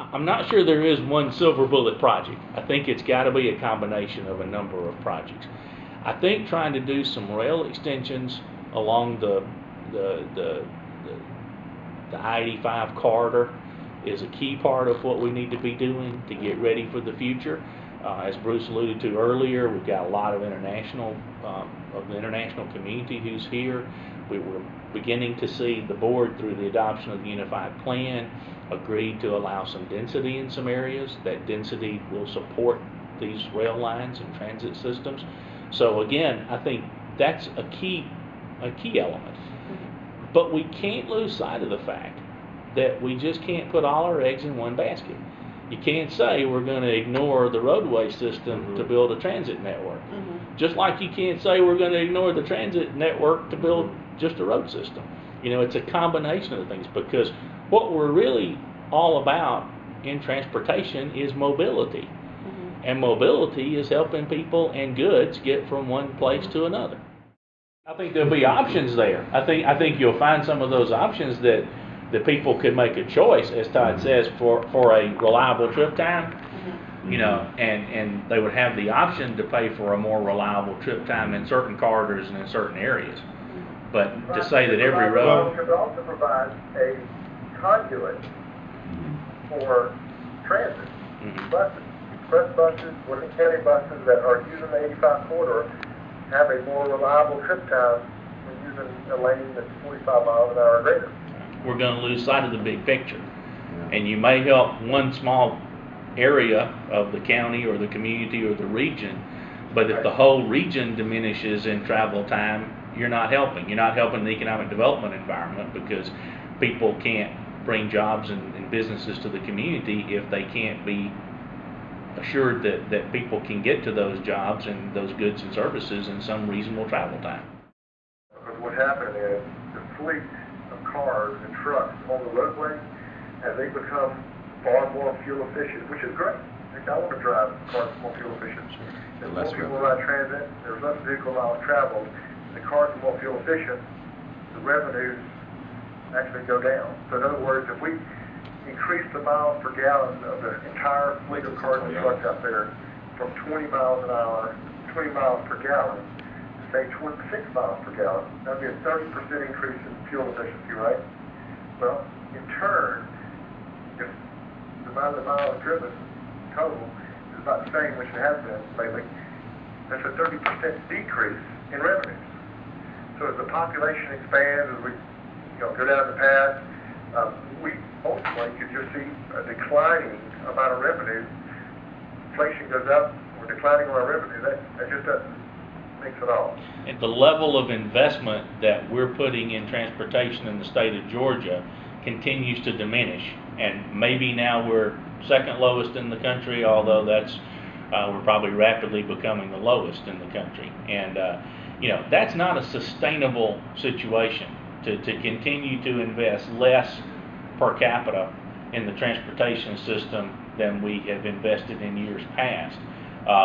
I'm not sure there is one silver bullet project. I think it's got to be a combination of a number of projects. I think trying to do some rail extensions along the I-85 corridor is a key part of what we need to be doing to get ready for the future. As Bruce alluded to earlier, we've got a lot of the international community who's here. We were beginning to see the board, through the adoption of the Unified Plan, agreed to allow some density in some areas. That density will support these rail lines and transit systems. So again, I think that's a key element. But we can't lose sight of the fact that we just can't put all our eggs in one basket. You can't say we're going to ignore the roadway system to build a transit network. Just like you can't say we're going to ignore the transit network to build just a road system. You know, it's a combination of things, because what we're really all about in transportation is mobility. And mobility is helping people and goods get from one place to another. I think there'll be options there. I think you'll find some of those options that people could make a choice, as Todd says, for a reliable trip time, you know, and they would have the option to pay for a more reliable trip time in certain corridors and in certain areas. But to say that every road could also provide a conduit for transit, buses, express buses, Gwinnett County buses that are using the 85 corridor have a more reliable trip time when using a lane that's 45 miles an hour or greater. We're going to lose sight of the big picture. And you may help one small area of the county or the community or the region, but if the whole region diminishes in travel time, you're not helping. You're not helping the economic development environment, because people can't bring jobs and businesses to the community if they can't be assured that people can get to those jobs and those goods and services in some reasonable travel time. Because what happened is the fleet of cars and trucks on the roadway, as they become far more fuel efficient, which is great. I want to drive cars more fuel efficient. As more people ride transit, there's less vehicle miles traveled, the cars are more fuel efficient, the revenues actually go down. So in other words, if we increase the miles per gallon of the entire fleet of cars and trucks out there from 20 miles an hour, 20 miles per gallon, to say 26 miles per gallon, that would be a 30% increase in fuel efficiency, right? Well, in turn, if the amount of miles driven total is about the same, which it has been lately, that's a 30% decrease in revenues. So as the population expands, as we go down the path, we ultimately could just see a declining amount of revenue. Inflation goes up, we're declining our revenue. That just doesn't make it all. And the level of investment that we're putting in transportation in the state of Georgia continues to diminish. And maybe now we're second lowest in the country, although that's we're probably rapidly becoming the lowest in the country. And you know, that's not a sustainable situation to continue to invest less per capita in the transportation system than we have invested in years past.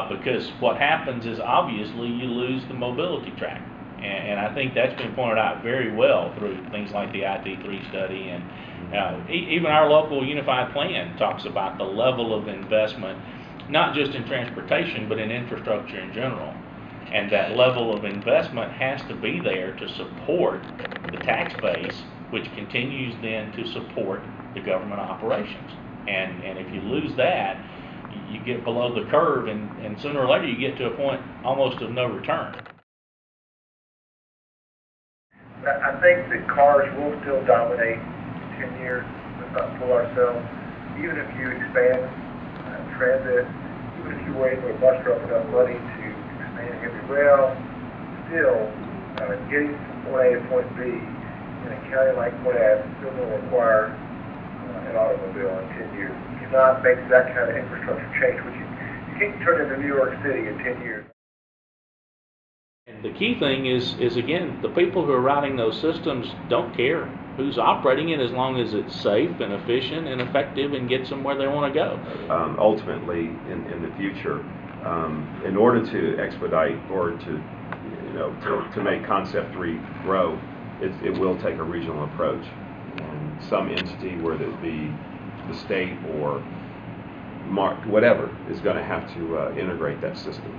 Because what happens is, obviously, you lose the mobility track. And I think that's been pointed out very well through things like the IT3 study, and even our local Unified Plan talks about the level of investment, not just in transportation, but in infrastructure in general. And that level of investment has to be there to support the tax base, which continues then to support the government operations. And if you lose that, you get below the curve, and sooner or later you get to a point almost of no return. I think that cars will still dominate in 10 years. Let's not fool ourselves. Even if you expand transit, even if you were able to muster up enough money to expand heavy rail, still getting from point A to point B in a county like Gwinnett still will require an automobile in 10 years. You cannot make that kind of infrastructure change, which you can't turn into New York City in 10 years. And the key thing is again, the people who are routing those systems don't care who's operating it, as long as it's safe and efficient and effective and gets them where they want to go. Ultimately, in the future, in order to expedite or to make Concept 3 grow, it will take a regional approach. And some entity, whether it be the state or whatever is going to have to integrate that system.